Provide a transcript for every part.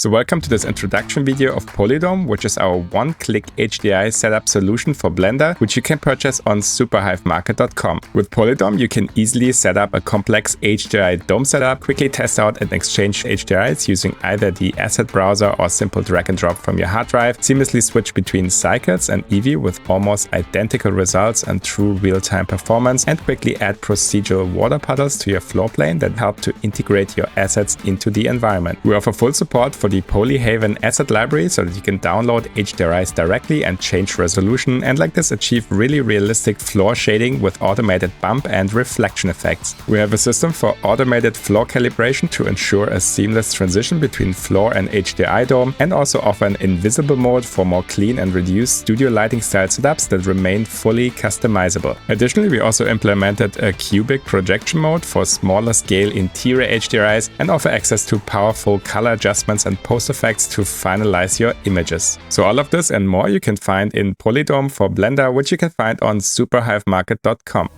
So welcome to this introduction video of Polydome, which is our one-click HDRI setup solution for Blender, which you can purchase on superhivemarket.com. With Polydome, you can easily set up a complex HDRI dome setup, quickly test out and exchange HDRIs using either the asset browser or simple drag and drop from your hard drive, seamlessly switch between Cycles and EEVEE with almost identical results and true real-time performance, and quickly add procedural water puddles to your floor plane that help to integrate your assets into the environment. We offer full support for the Polyhaven asset library so that you can download HDRIs directly and change resolution, and like this achieve really realistic floor shading with automated bump and reflection effects. We have a system for automated floor calibration to ensure a seamless transition between floor and HDRI dome, and also offer an invisible mode for more clean and reduced studio lighting style setups that remain fully customizable. Additionally, we also implemented a cubic projection mode for smaller scale interior HDRIs and offer access to powerful color adjustments and post effects to finalize your images. So all of this and more you can find in Polydome for Blender, which you can find on superhivemarket.com.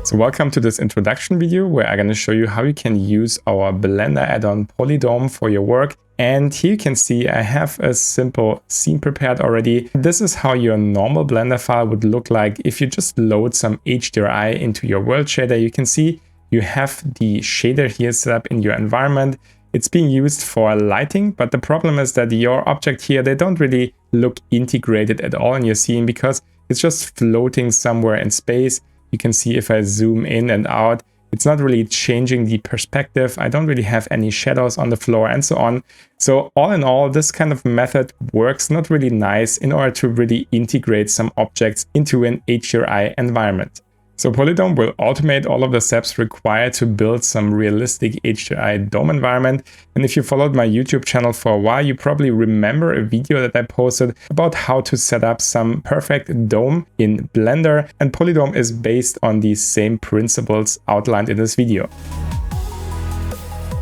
So welcome to this introduction video where I'm going to show you how you can use our Blender add-on Polydome for your work. And here you can see I have a simple scene prepared already. This is how your normal Blender file would look like if you just load some HDRI into your world shader. You can see you have the shader here set up in your environment. It's being used for lighting, but the problem is that your object here, they don't really look integrated at all in your scene because it's just floating somewhere in space. You can see if I zoom in and out, it's not really changing the perspective. I don't really have any shadows on the floor and so on. So all in all, this kind of method works not really nice in order to really integrate some objects into an HDRI environment. So Polydome will automate all of the steps required to build some realistic HDRI dome environment. And if you followed my YouTube channel for a while, you probably remember a video that I posted about how to set up some perfect dome in Blender. And Polydome is based on these same principles outlined in this video.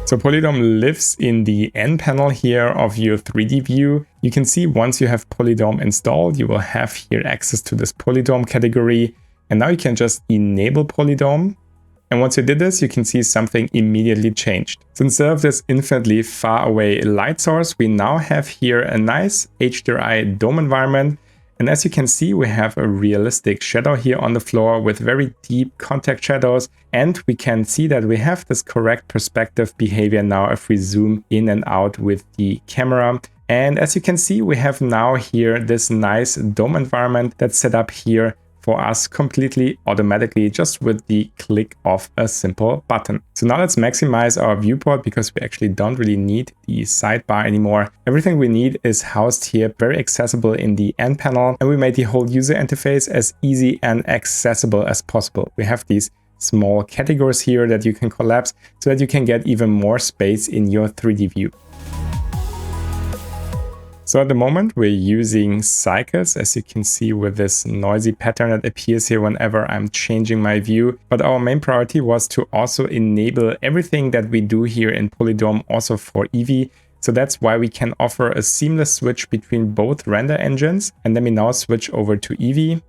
So Polydome lives in the N panel here of your 3D view. You can see once you have Polydome installed, you will have here access to this Polydome category. And now you can just enable Polydome. And once you did this, you can see something immediately changed. So instead of this infinitely far away light source, we now have here a nice HDRI dome environment. And as you can see, we have a realistic shadow here on the floor with very deep contact shadows. And we can see that we have this correct perspective behavior now if we zoom in and out with the camera. And as you can see, we have now here this nice dome environment that's set up here for us completely automatically just with the click of a simple button. So now let's maximize our viewport because we actually don't really need the sidebar anymore. Everything we need is housed here, very accessible in the N panel, and we made the whole user interface as easy and accessible as possible. We have these small categories here that you can collapse so that you can get even more space in your 3D view. So at the moment we're using Cycles, as you can see with this noisy pattern that appears here whenever I'm changing my view. But our main priority was to also enable everything that we do here in Polydome also for EEVEE. So that's why we can offer a seamless switch between both render engines. And let me now switch over to EEVEE.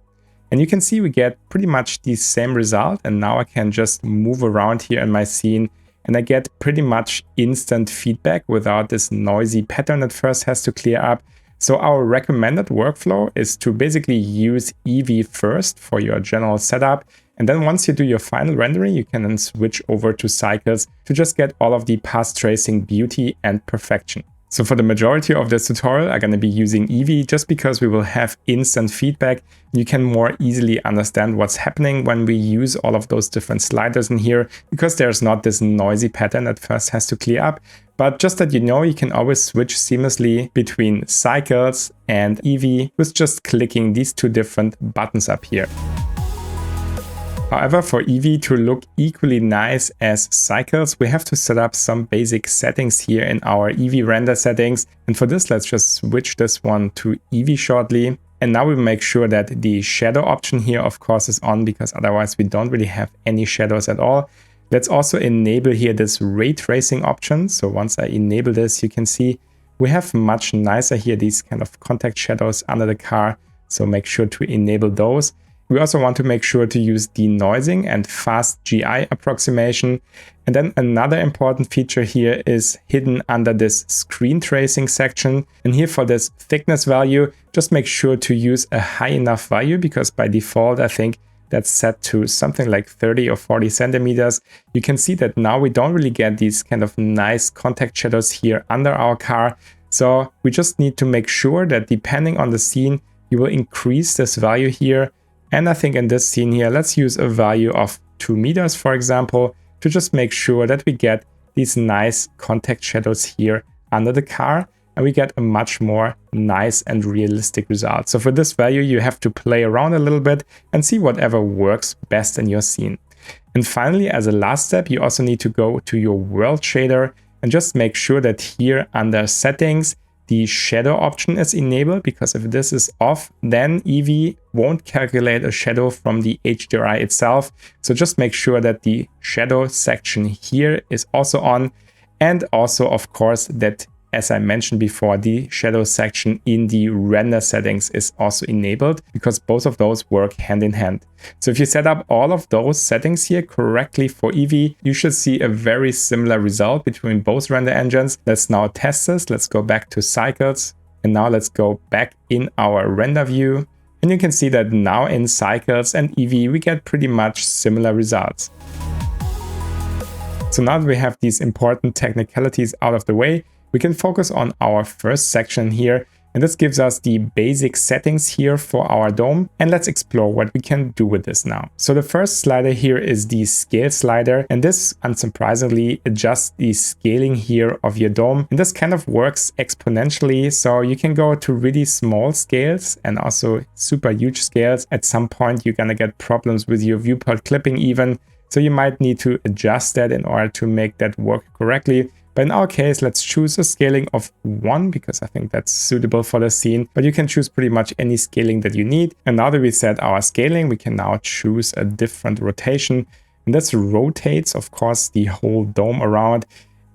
And you can see we get pretty much the same result. And now I can just move around here in my scene and I get pretty much instant feedback without this noisy pattern that first has to clear up. So our recommended workflow is to basically use EEVEE first for your general setup. And then once you do your final rendering, you can then switch over to Cycles to just get all of the path tracing beauty and perfection. So for the majority of this tutorial, I'm going to be using EEVEE just because we will have instant feedback. You can more easily understand what's happening when we use all of those different sliders in here because there's not this noisy pattern that first has to clear up. But just that you know, you can always switch seamlessly between Cycles and EEVEE with just clicking these two different buttons up here. However, for EEVEE to look equally nice as Cycles, we have to set up some basic settings here in our EEVEE render settings. And for this, let's just switch this one to EEVEE shortly. And now we make sure that the shadow option here, of course, is on because otherwise we don't really have any shadows at all. Let's also enable here this ray tracing option. So once I enable this, you can see we have much nicer here, these kind of contact shadows under the car. So make sure to enable those. We also want to make sure to use denoising and fast GI approximation. And then another important feature here is hidden under this screen tracing section. And here for this thickness value, just make sure to use a high enough value, because by default, I think that's set to something like 30 or 40 centimeters. You can see that now we don't really get these kind of nice contact shadows here under our car. So we just need to make sure that depending on the scene, you will increase this value here. And I think in this scene here, let's use a value of 2 meters, for example, to just make sure that we get these nice contact shadows here under the car, and we get a much more nice and realistic result. So for this value, you have to play around a little bit and see whatever works best in your scene. And finally, as a last step, you also need to go to your world shader and just make sure that here under settings, the shadow option is enabled, because if this is off, then EEVEE won't calculate a shadow from the HDRI itself. So just make sure that the shadow section here is also on. And also, of course, that, as I mentioned before, the shadow section in the render settings is also enabled, because both of those work hand in hand. So if you set up all of those settings here correctly for EEVEE, you should see a very similar result between both render engines. Let's now test this. Let's go back to Cycles, and now let's go back in our render view. And you can see that now in Cycles and EEVEE, we get pretty much similar results. So now that we have these important technicalities out of the way, we can focus on our first section here, and this gives us the basic settings here for our dome. And let's explore what we can do with this now. So the first slider here is the scale slider, and this unsurprisingly adjusts the scaling here of your dome. And this kind of works exponentially, so you can go to really small scales and also super huge scales. At some point, you're gonna get problems with your viewport clipping even, so you might need to adjust that in order to make that work correctly. But in our case, let's choose a scaling of 1, because I think that's suitable for the scene, but you can choose pretty much any scaling that you need. And now that we set our scaling, we can now choose a different rotation. And this rotates, of course, the whole dome around.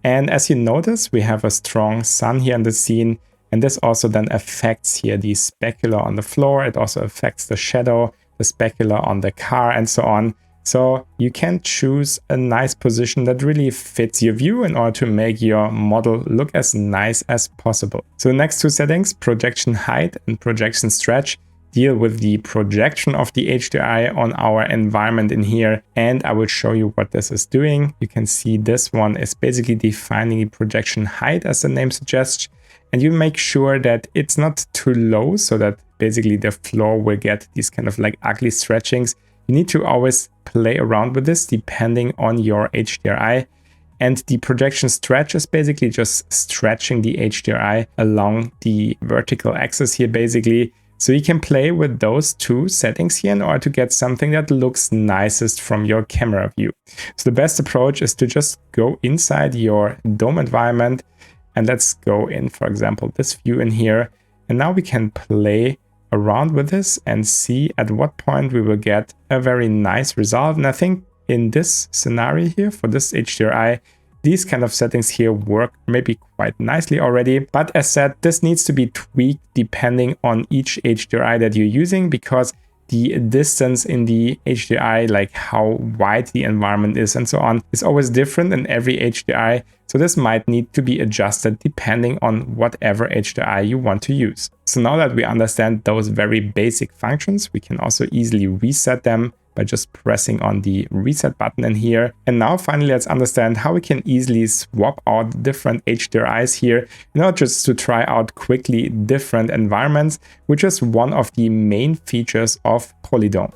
And as you notice, we have a strong sun here in the scene. And this also then affects here the specular on the floor. It also affects the shadow, the specular on the car, and so on. So you can choose a nice position that really fits your view in order to make your model look as nice as possible. So the next two settings, projection height and projection stretch, deal with the projection of the HDRI on our environment in here. And I will show you what this is doing. You can see this one is basically defining the projection height, as the name suggests. And you make sure that it's not too low, so that basically the floor will get these kind of like ugly stretchings. You need to always play around with this depending on your HDRI. And the projection stretch is basically just stretching the HDRI along the vertical axis here basically. So you can play with those two settings here in order to get something that looks nicest from your camera view. So the best approach is to just go inside your dome environment, and let's go in, for example, this view in here. And now we can play around with this and see at what point we will get a very nice result. And I think in this scenario here for this HDRI, these kind of settings here work maybe quite nicely already. But as said, this needs to be tweaked depending on each HDRI that you're using, because the distance in the HDRI, like how wide the environment is and so on, is always different in every HDRI. So this might need to be adjusted depending on whatever HDRI you want to use. So now that we understand those very basic functions, we can also easily reset them by just pressing on the reset button in here. And now finally, let's understand how we can easily swap out different HDRIs here, in order just to try out quickly different environments, which is one of the main features of Polydome.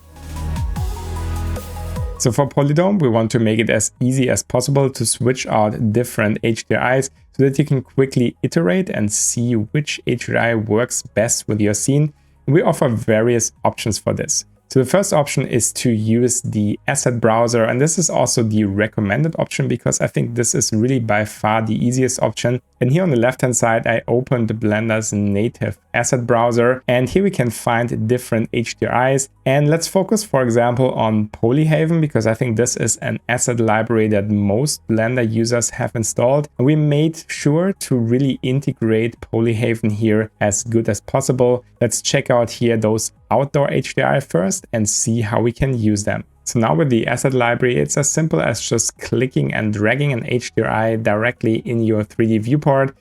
So for Polydome, we want to make it as easy as possible to switch out different HDRIs so that you can quickly iterate and see which HDRI works best with your scene. We offer various options for this. So the first option is to use the asset browser, and this is also the recommended option because I think this is really by far the easiest option. And here on the left hand side, I opened Blender's native asset browser, and here we can find different HDRIs. And let's focus, for example, on Polyhaven, because I think this is an asset library that most Blender users have installed. And we made sure to really integrate Polyhaven here as good as possible. Let's check out here those outdoor HDRI first and see how we can use them. So now with the asset library, it's as simple as just clicking and dragging an HDRI directly in your 3D viewport.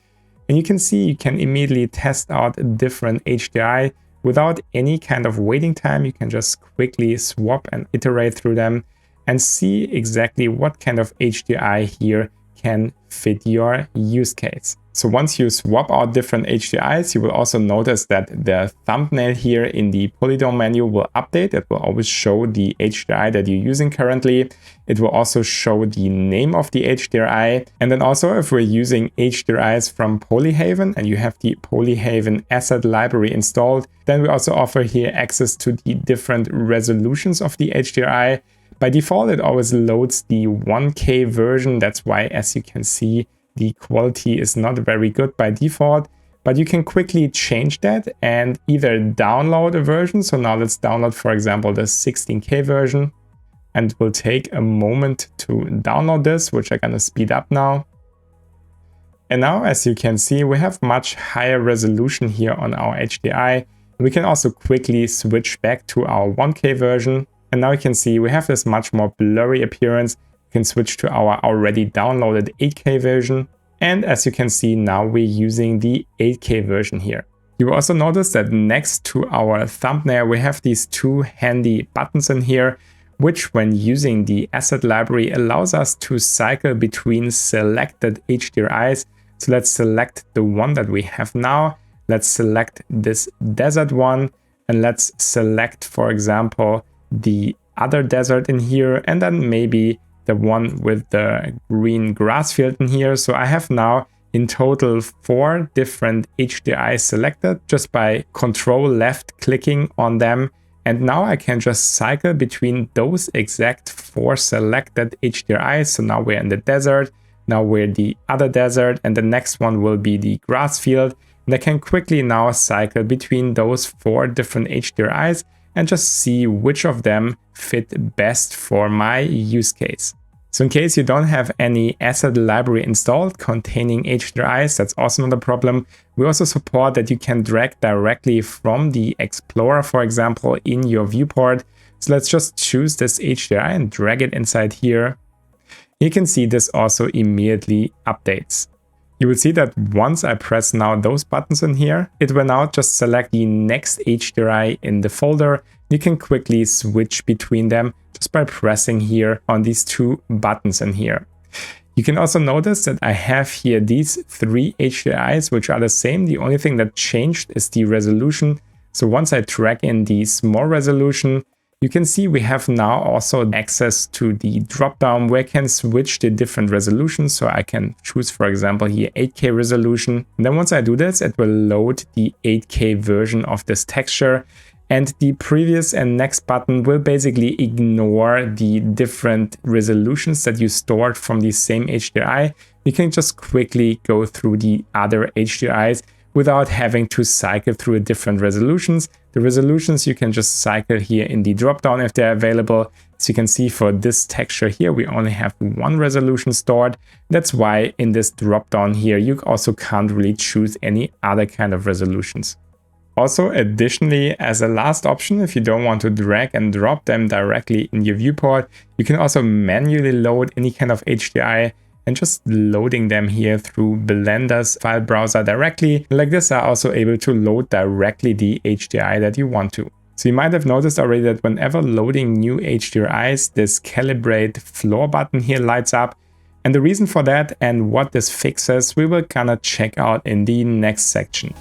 And you can see you can immediately test out different HDRI without any kind of waiting time. You can just quickly swap and iterate through them and see exactly what kind of HDRI here can fit your use case. So once you swap out different HDRIs, you will also notice that the thumbnail here in the Polydome menu will update. It will always show the HDRI that you're using currently. It will also show the name of the HDRI. And then also if we're using HDRIs from Polyhaven and you have the Polyhaven asset library installed, then we also offer here access to the different resolutions of the HDRI. By default, it always loads the 1K version. That's why, as you can see, the quality is not very good by default, but you can quickly change that and either download a version. So now let's download, for example, the 16K version, and it will take a moment to download this, which I'm gonna speed up now. And now, as you can see, we have much higher resolution here on our HDRI. We can also quickly switch back to our 1K version. And now you can see we have this much more blurry appearance. You can switch to our already downloaded 8K version. And as you can see, now we're using the 8K version here. You will also notice that next to our thumbnail, we have these two handy buttons in here, which when using the asset library allows us to cycle between selected HDRIs. So let's select the one that we have now. Let's select this desert one, and let's select, for example, the other desert in here, and then maybe the one with the green grass field in here. So I have now in total 4 different HDRIs selected just by control left clicking on them. And now I can just cycle between those exact 4 selected HDRIs. So now we're in the desert, now we're the other desert, and the next one will be the grass field. And I can quickly now cycle between those 4 different HDRIs and just see which of them fit best for my use case. So in case you don't have any asset library installed containing HDRIs, that's also not a problem. We also support that you can drag directly from the Explorer, for example, in your viewport. So let's just choose this HDRI and drag it inside here. You can see this also immediately updates. You will see that once I press now those buttons in here, it will now just select the next HDRI in the folder. You can quickly switch between them just by pressing here on these 2 buttons in here. You can also notice that I have here these 3 HDRIs, which are the same. The only thing that changed is the resolution. So once I drag in the small resolution, you can see we have now also access to the dropdown where I can switch the different resolutions. So I can choose, for example, here 8K resolution. And then once I do this, it will load the 8K version of this texture. And the previous and next button will basically ignore the different resolutions that you stored from the same HDRI. You can just quickly go through the other HDRIs without having to cycle through different resolutions. The resolutions you can just cycle here in the dropdown if they're available. As you can see for this texture here, we only have 1 resolution stored. That's why in this dropdown here, you also can't really choose any other kind of resolutions. Also, additionally, as a last option, if you don't want to drag and drop them directly in your viewport, you can also manually load any kind of HDRI and just loading them here through Blender's file browser directly. Like this, are also able to load directly the HDRI that you want to. So you might have noticed already that whenever loading new HDRIs, this Calibrate floor button here lights up. And the reason for that and what this fixes, we will kind of check out in the next section.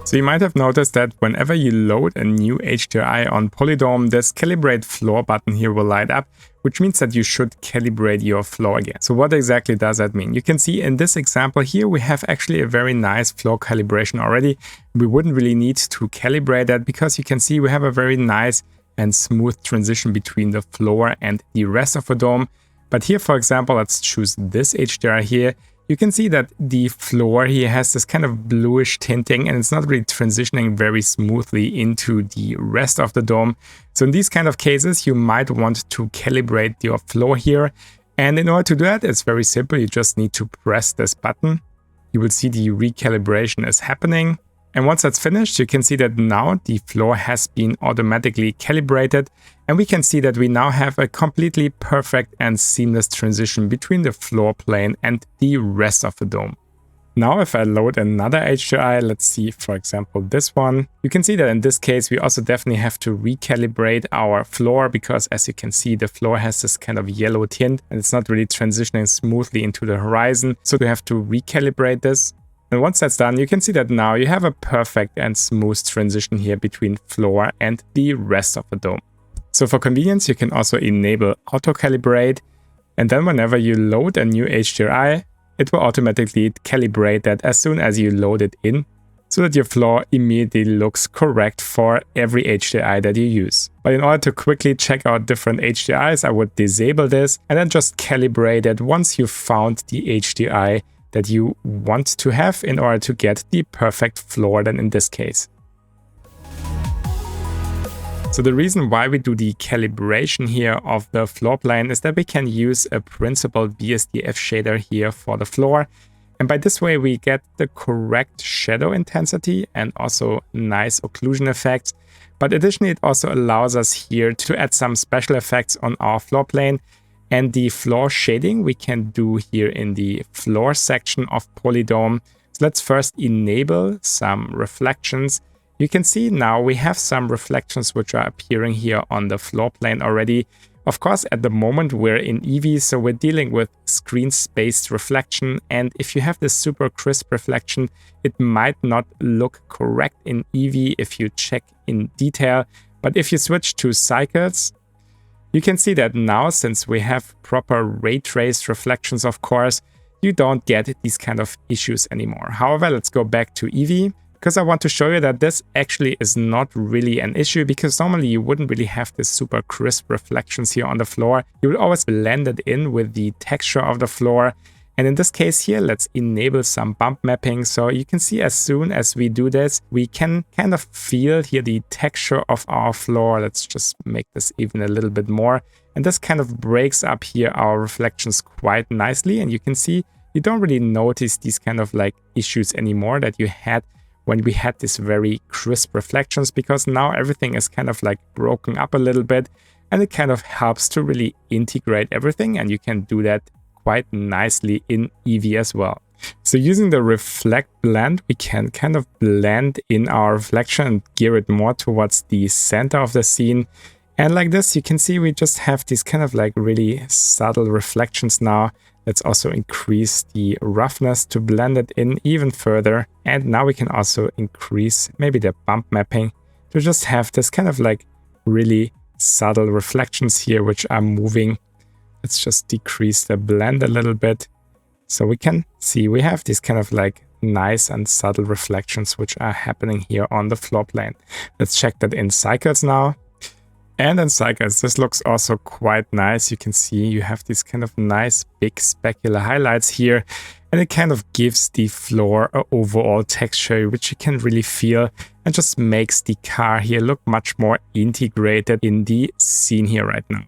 So you might have noticed that whenever you load a new HDRI on Polydome, this Calibrate floor button here will light up, which means that you should calibrate your floor again. So what exactly does that mean? You can see in this example here, we have actually a very nice floor calibration already. We wouldn't really need to calibrate that because you can see we have a very nice and smooth transition between the floor and the rest of the dome. But here, for example, let's choose this HDRI here. You can see that the floor here has this kind of bluish tinting and it's not really transitioning very smoothly into the rest of the dome. So in these kind of cases, you might want to calibrate your floor here. And in order to do that, it's very simple. You just need to press this button. You will see the recalibration is happening. And once that's finished, you can see that now the floor has been automatically calibrated, and we can see that we now have a completely perfect and seamless transition between the floor plane and the rest of the dome. Now if I load another HDRI, let's see for example this one, you can see that in this case we also definitely have to recalibrate our floor, because as you can see the floor has this kind of yellow tint and it's not really transitioning smoothly into the horizon, so we have to recalibrate this. And once that's done, you can see that now you have a perfect and smooth transition here between floor and the rest of the dome. So for convenience, you can also enable auto calibrate, and then whenever you load a new HDRI, it will automatically calibrate that as soon as you load it in, so that your floor immediately looks correct for every HDRI that you use. But in order to quickly check out different HDRIs, I would disable this and then just calibrate it once you've found the HDRI that you want to have in order to get the perfect floor then in this case. So the reason why we do the calibration here of the floor plane is that we can use a principled BSDF shader here for the floor. And by this way we get the correct shadow intensity and also nice occlusion effects. But additionally it also allows us here to add some special effects on our floor plane. And the floor shading we can do here in the floor section of Polydome. So let's first enable some reflections. You can see now we have some reflections which are appearing here on the floor plane already. Of course, at the moment we're in EEVEE, so we're dealing with screen-spaced reflection. And if you have this super crisp reflection, it might not look correct in EEVEE if you check in detail. But if you switch to Cycles, you can see that now, since we have proper ray traced reflections, of course, you don't get these kind of issues anymore. However, let's go back to EEVEE, because I want to show you that this actually is not really an issue, because normally you wouldn't really have this super crisp reflections here on the floor. You will always blend it in with the texture of the floor. And in this case here, let's enable some bump mapping. So you can see as soon as we do this, we can kind of feel here the texture of our floor. Let's just make this even a little bit more. And this kind of breaks up here our reflections quite nicely. And you can see you don't really notice these kind of like issues anymore that you had when we had this very crisp reflections, because now everything is kind of like broken up a little bit, and it kind of helps to really integrate everything. And you can do that quite nicely in EEVEE as well. So using the reflect blend, we can kind of blend in our reflection and gear it more towards the center of the scene. And like this, you can see we just have these kind of like really subtle reflections now. Let's also increase the roughness to blend it in even further. And now we can also increase maybe the bump mapping to just have this kind of like really subtle reflections here, which are moving. Let's just decrease the blend a little bit. So we can see we have these kind of like nice and subtle reflections which are happening here on the floor plane. Let's check that in Cycles now. And in Cycles, this looks also quite nice. You can see you have these kind of nice big specular highlights here. And it kind of gives the floor an overall texture which you can really feel, and just makes the car here look much more integrated in the scene here right now.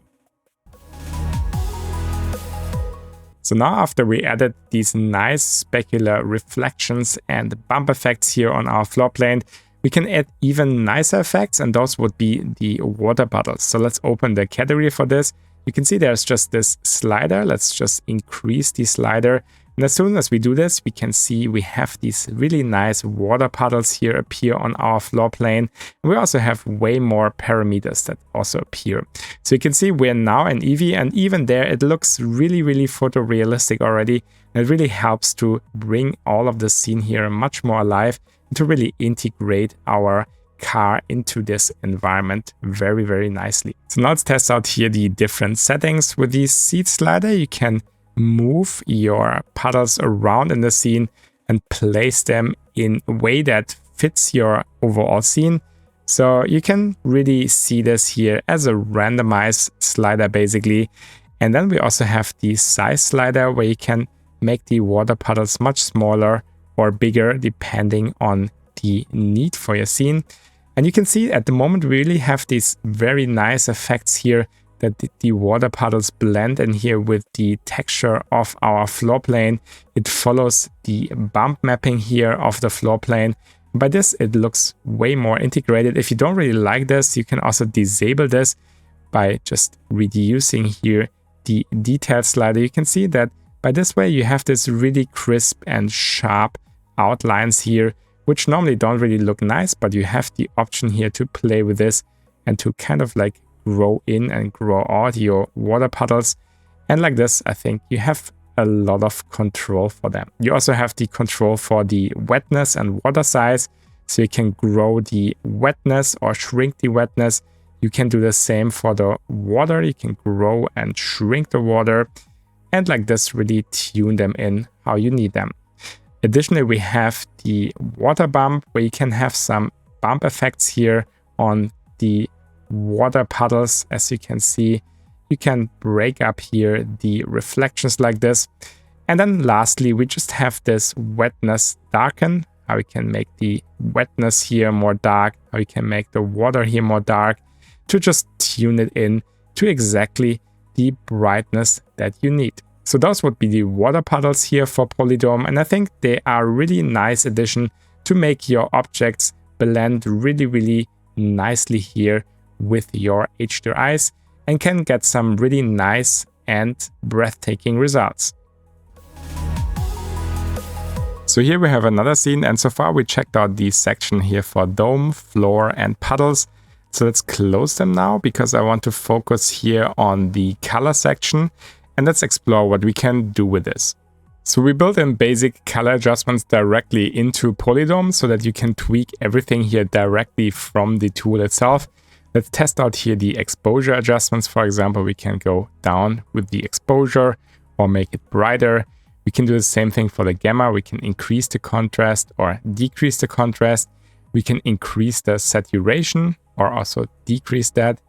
So now after we added these nice specular reflections and bump effects here on our floor plane, we can add even nicer effects, and those would be the water puddles. So let's open the category for this. You can see there's just this slider. Let's just increase the slider. And as soon as we do this, we can see we have these really nice water puddles here appear on our floor plane. And we also have way more parameters that also appear. So you can see we're now in EEVEE, and even there it looks really, really photorealistic already. And it really helps to bring all of the scene here much more alive, and to really integrate our car into this environment very, very nicely. So now let's test out here the different settings. With the seat slider, you can move your puddles around in the scene and place them in a way that fits your overall scene. So you can really see this here as a randomized slider basically. And then we also have the size slider, where you can make the water puddles much smaller or bigger depending on the need for your scene. And you can see at the moment we really have these very nice effects here, that the water puddles blend in here with the texture of our floor plane. It follows the bump mapping here of the floor plane. By this, it looks way more integrated. If you don't really like this, you can also disable this by just reducing here the detail slider. You can see that by this way, you have this really crisp and sharp outlines here, which normally don't really look nice, but you have the option here to play with this and to kind of like grow in and grow out your water puddles. And like this, I think you have a lot of control for them. You also have the control for the wetness and water size. So you can grow the wetness or shrink the wetness. You can do the same for the water. You can grow and shrink the water. And like this, really tune them in how you need them. Additionally, we have the water bump, where you can have some bump effects here on the water puddles. As you can see, you can break up here the reflections like this. And then lastly, we just have this wetness darken, how we can make the wetness here more dark, how we can make the water here more dark, to just tune it in to exactly the brightness that you need. So those would be the water puddles here for Polydome, and I think they are a really nice addition to make your objects blend really nicely here with your HDRIs and can get some really nice and breathtaking results. So here we have another scene, and so far we checked out the section here for dome, floor and puddles. So let's close them now, because I want to focus here on the color section, and let's explore what we can do with this. So we built in basic color adjustments directly into Polydome so that you can tweak everything here directly from the tool itself. Let's test out here the exposure adjustments. For example, we can go down with the exposure or make it brighter. We can do the same thing for the gamma. We can increase the contrast or decrease the contrast. We can increase the saturation or also decrease that.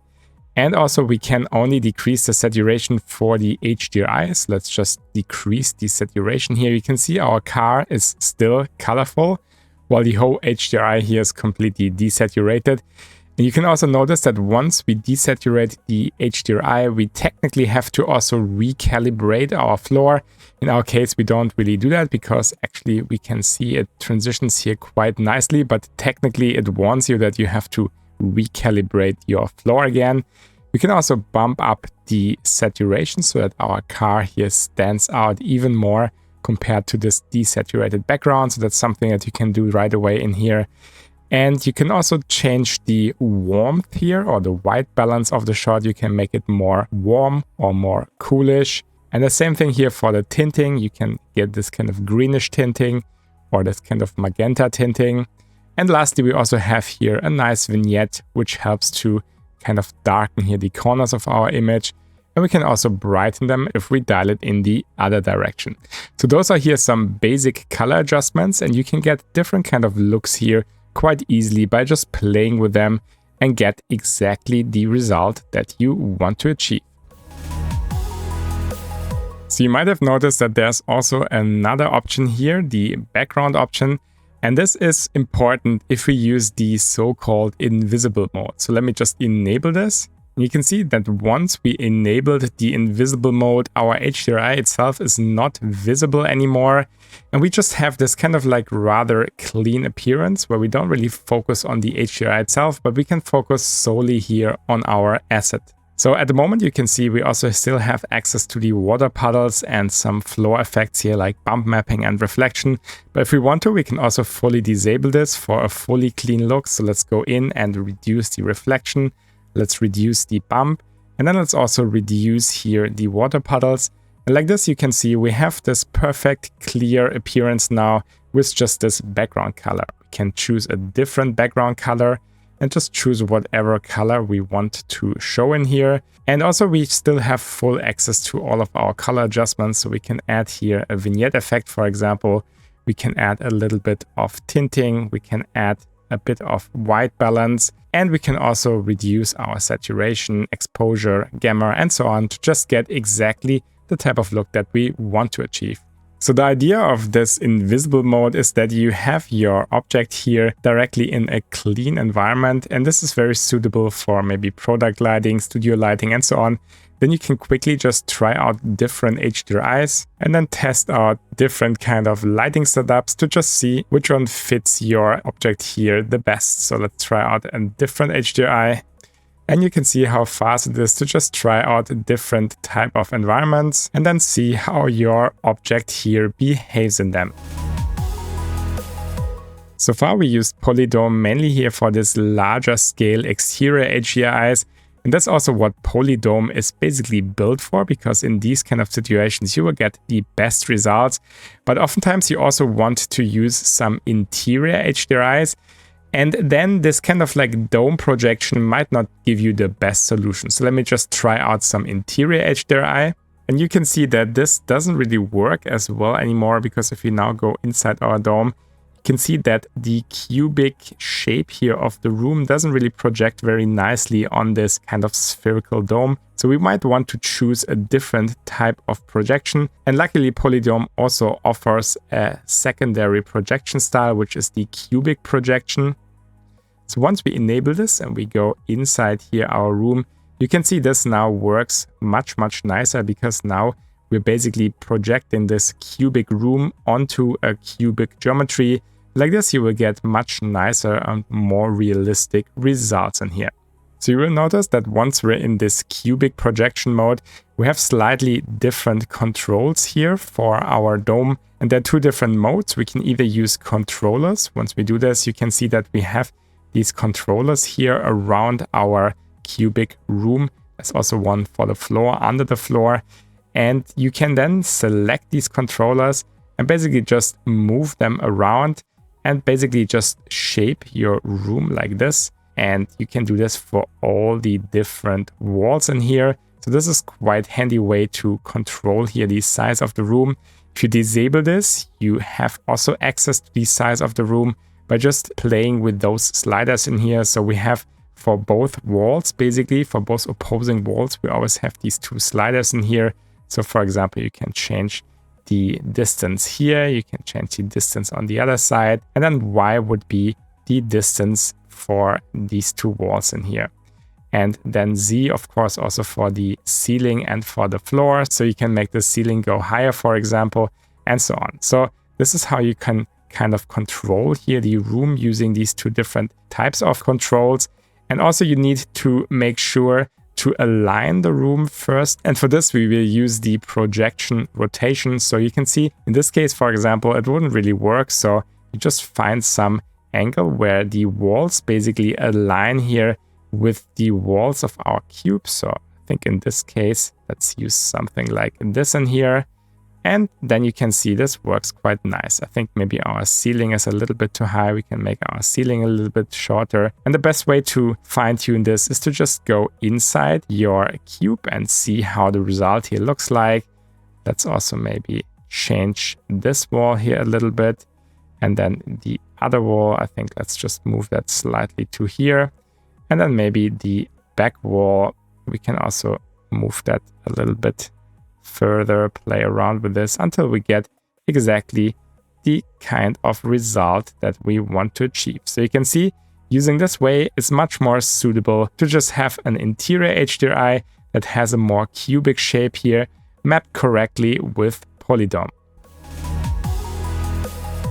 And also we can only decrease the saturation for the HDRIs. Let's just decrease the saturation here. You can see our car is still colorful, while the whole HDRI here is completely desaturated. And you can also notice that once we desaturate the HDRI, we technically have to also recalibrate our floor. In our case, we don't really do that, because actually we can see it transitions here quite nicely, but technically it warns you that you have to recalibrate your floor again. We can also bump up the saturation so that our car here stands out even more compared to this desaturated background. So that's something that you can do right away in here. And you can also change the warmth here, or the white balance of the shot. You can make it more warm or more coolish. And the same thing here for the tinting. You can get this kind of greenish tinting or this kind of magenta tinting. And lastly, we also have here a nice vignette, which helps to kind of darken here the corners of our image. And we can also brighten them if we dial it in the other direction. So those are here some basic color adjustments, and you can get different kind of looks here quite easily by just playing with them and get exactly the result that you want to achieve. So you might have noticed that there's also another option here, the background option. And this is important if we use the so-called invisible mode. So let me just enable this. And you can see that once we enabled the invisible mode, our HDRI itself is not visible anymore. And we just have this kind of like rather clean appearance where we don't really focus on the HDRI itself, but we can focus solely here on our asset. So at the moment, you can see we also still have access to the water puddles and some floor effects here like bump mapping and reflection. But if we want to, we can also fully disable this for a fully clean look. So let's go in and reduce the reflection. Let's reduce the bump, and then let's also reduce here the water puddles. And like this, you can see we have this perfect clear appearance now with just this background color. We can choose a different background color and just choose whatever color we want to show in here. And also we still have full access to all of our color adjustments. So we can add here a vignette effect, for example. We can add a little bit of tinting. We can add a bit of white balance, and we can also reduce our saturation, exposure, gamma, and so on to just get exactly the type of look that we want to achieve. So the idea of this invisible mode is that you have your object here directly in a clean environment, and this is very suitable for maybe product lighting, studio lighting, and so on. then you can quickly just try out different HDRIs and then test out different kind of lighting setups to just see which one fits your object here the best. So let's try out a different HDRI. And you can see how fast it is to just try out a different type of environments and then see how your object here behaves in them. So far we used Polydome mainly here for this larger scale exterior HDRIs. And that's also what Polydome is basically built for, because in these kind of situations you will get the best results. But oftentimes you also want to use some interior HDRIs. And then this kind of like dome projection might not give you the best solution. So let me just try out some interior HDRI. And you can see that this doesn't really work as well anymore, because if we now go inside our dome, you can see that the cubic shape here of the room doesn't really project very nicely on this kind of spherical dome. So we might want to choose a different type of projection. And luckily Polydome also offers a secondary projection style, which is the cubic projection. So once we enable this and we go inside here our room, you can see this now works much nicer, because now we're basically projecting this cubic room onto a cubic geometry. Like this you will get much nicer and more realistic results in here. So you will notice that once we're in this cubic projection mode, we have slightly different controls here for our dome. And there are two different modes. We can either use controllers. Once we do this, you can see that we have these controllers here around our cubic room. There's also one for the floor, under the floor. And you can then select these controllers and basically just move them around and basically just shape your room like this. And you can do this for all the different walls in here. So this is quite handy way to control here the size of the room. If you disable this, you have also access to the size of the room by just playing with those sliders in here. So we have for both walls, basically for both opposing walls, we always have these two sliders in here. So for example, you can change the distance here, you can change the distance on the other side, and then Y would be the distance for these two walls in here. And then Z, of course, also for the ceiling and for the floor. So you can make the ceiling go higher, for example, and so on. So this is how you can kind of control here the room using these two different types of controls. And also you need to make sure to align the room first. And for this, we will use the projection rotation. So you can see in this case, for example, it wouldn't really work. So you just find some angle where the walls basically align here with the walls of our cube. So I think in this case, let's use something like this in here. And then you can see this works quite nice. I think maybe our ceiling is a little bit too high. We can make our ceiling a little bit shorter. And the best way to fine tune this is to just go inside your cube and see how the result here looks like. Let's also maybe change this wall here a little bit. And then the other wall, I think let's just move that slightly to here. And then maybe the back wall, we can also move that a little bit further, play around with this until we get exactly the kind of result that we want to achieve. So you can see using this way is much more suitable to just have an interior HDRI that has a more cubic shape here mapped correctly with Polydome.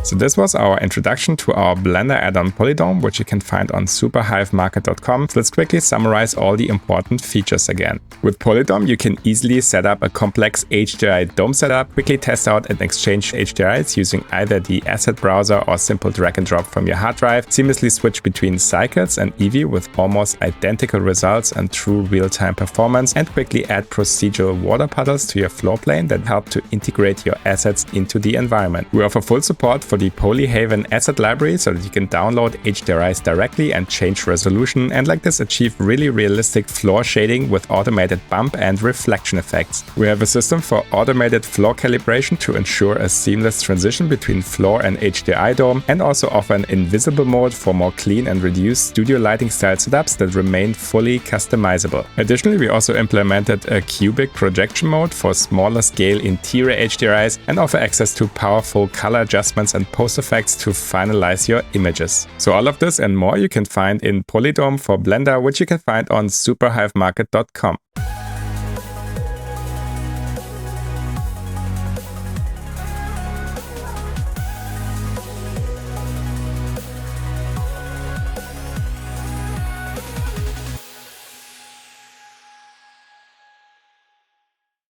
So this was our introduction to our Blender add-on Polydome, which you can find on superhivemarket.com. So let's quickly summarize all the important features again. With Polydome, you can easily set up a complex HDRI dome setup, quickly test out and exchange HDRIs using either the asset browser or simple drag and drop from your hard drive, seamlessly switch between Cycles and EEVEE with almost identical results and true real-time performance, and quickly add procedural water puddles to your floor plane that help to integrate your assets into the environment. We offer full support for the Polyhaven asset library so that you can download HDRIs directly and change resolution, and like this achieve really realistic floor shading with automated bump and reflection effects. We have a system for automated floor calibration to ensure a seamless transition between floor and HDRI dome, and also offer an invisible mode for more clean and reduced studio lighting style setups that remain fully customizable. Additionally, we also implemented a cubic projection mode for smaller scale interior HDRIs and offer access to powerful color adjustments and post effects to finalize your images. So all of this and more you can find in Polydome for Blender, which you can find on superhivemarket.com.